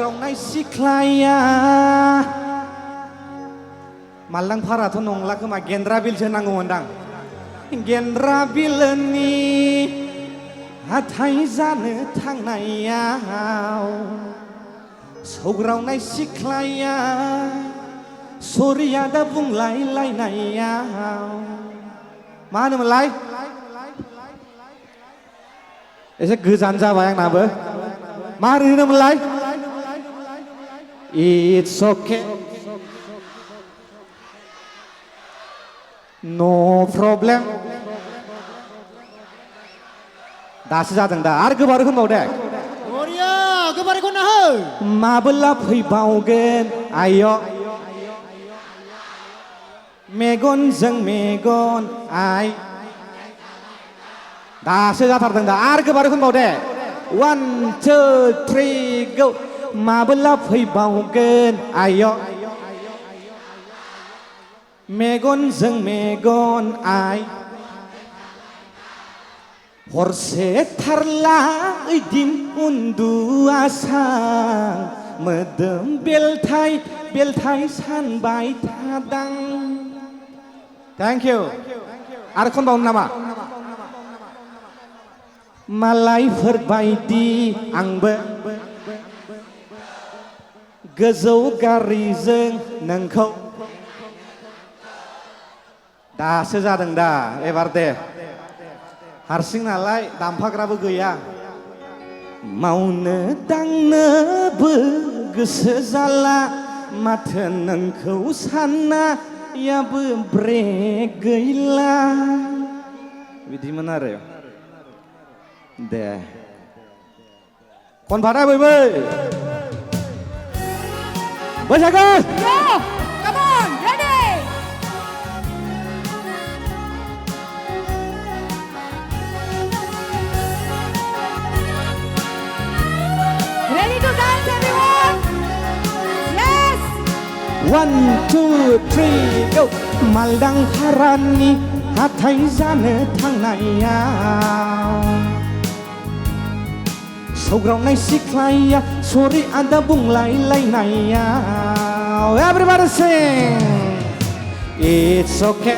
sogrong siklaya malang para tonong lak ma gendrabil jenang ngondang gendrabil ni hathai jane thangnaiyaw sogrong siklaya Surya da बुंलायलायनायाव मा होनोमोनलाय एसे गोजान जाबाय आंनाबो मा होनोमोनलाय It's okay No problem दासो जादों दा आरो गोबारै खनबाव दे बरिया गोबारै खनना हो माबोला फैबावगोन आय' मेगनजों मेगन आइ दासो जाथारदों दा आरो गोबारै खनबाव दे 1 2 3 गो माबोला फैबावगोन आय' मेगनजों मेगन आइ हरसे थारला ओइदिन उन्दुआसां मोदोम बेलथाय सानबाय थादां Thank you आरो खनबावनो नामा मालायफोर बायदि आंबो गोजौ गारिजों नोंखौ दासो जादों दा एबार दे हारसिं नालाय दामफाग्राबो गैया मावनो दांनोबो गोसो जाला माथो नोंखौ साननायाबो ब्रेक गैला बिदिमोन आरो दे खनफादा बयबो बैसागो Come on ready Ready to dance everyone Yes 1 2 3 go Maldang harani hathai jane thangnaiyaw Sogrong siklaya sori ada बुंलायलायनायाव Everybody sing It's okay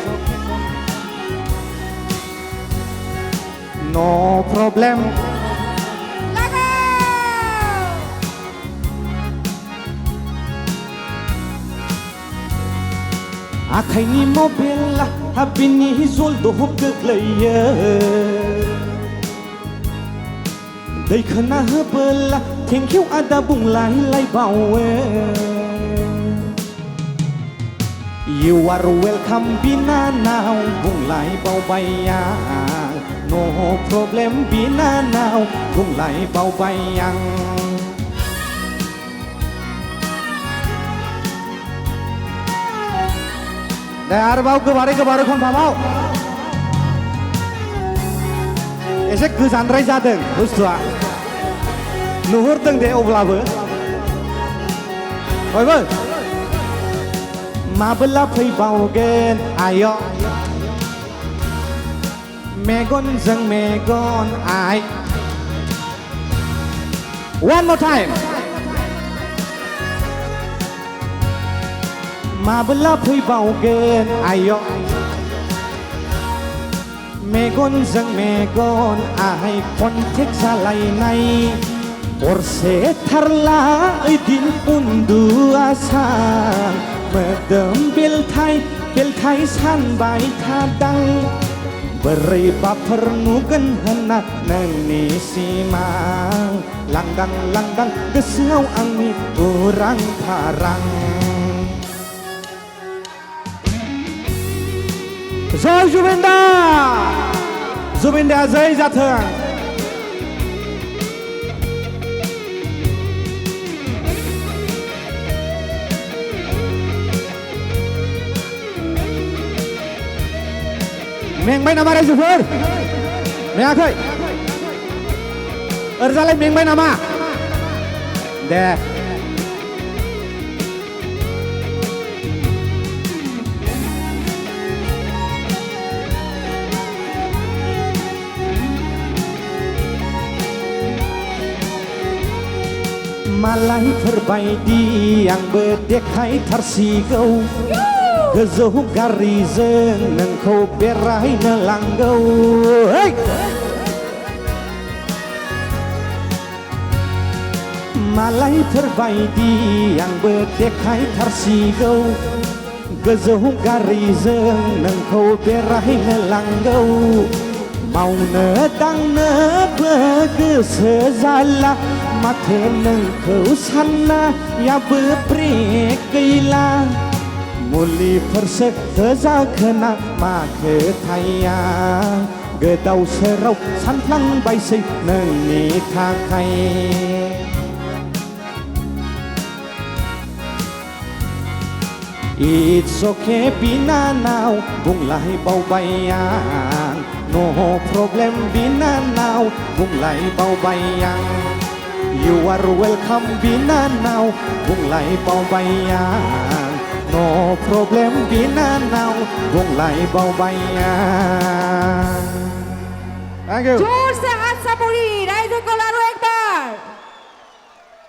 No problem आखाइनि मबाइला बिनि जलद'ब गोग्लैयो दैखोना होबोला थेंकिउ आदा बुंलायलायबावो You are welcome बिनानाव बुंलायबावबाय आं No problem बिनानाव बुंलायबावबाय आं दे आरोबाव गोबारै खनफाबाव एसे गोजानद्राय जादों बुस्थुआ नुहुरदों दे अब्लाबो बयबो माबोला फैबावगोन आय' मेगनजों मेगन आइ One more time माबोला फैबावगोन आय' मेगनजों मेगन आइ कन्टेक्ट जालायनाय हरसे थारला ओइदिन उन्दुआसां मोदोम बेलथाय सानबाय थादां बोरैबाफोर नुगोन होनना नोंनि सिमां लांदां गोसोआव आंनि उरां फारां जय जुबिनदा जय जाथों मेंबाय नामा रायजोफोर मेङाखै ओरैजालाय मेंबाय नामा दे मालायफोरबायदि आंबो देखायथारसिगौ गोजौ गारिजों नोंखौ बेरायनो लांगौ hey! मालायफोरबायदि आंबो देखायथारसिगौ गोजौ गारिजों नोंखौ बेरायनो लांगौ मावनो दांनोबो गोसो जाला माथो नोंखौ साननायाबो ब्रेक गैला मुलिफोरसो होजाखोना मा खोथाया गोदाव सोराव सानफ्लांबायसै नोंनि थाखाय It's okay बिनानाव बुंलायबावबाय आं No problem बिनानाव बुंलायबावबाय आं You are welcome बिनानाव बुंलायबावबाय आं No problem बिनानाव बुंलायबावबाय आं Thank you जोर से हाथ सा बोली राइजोको लारो एक बार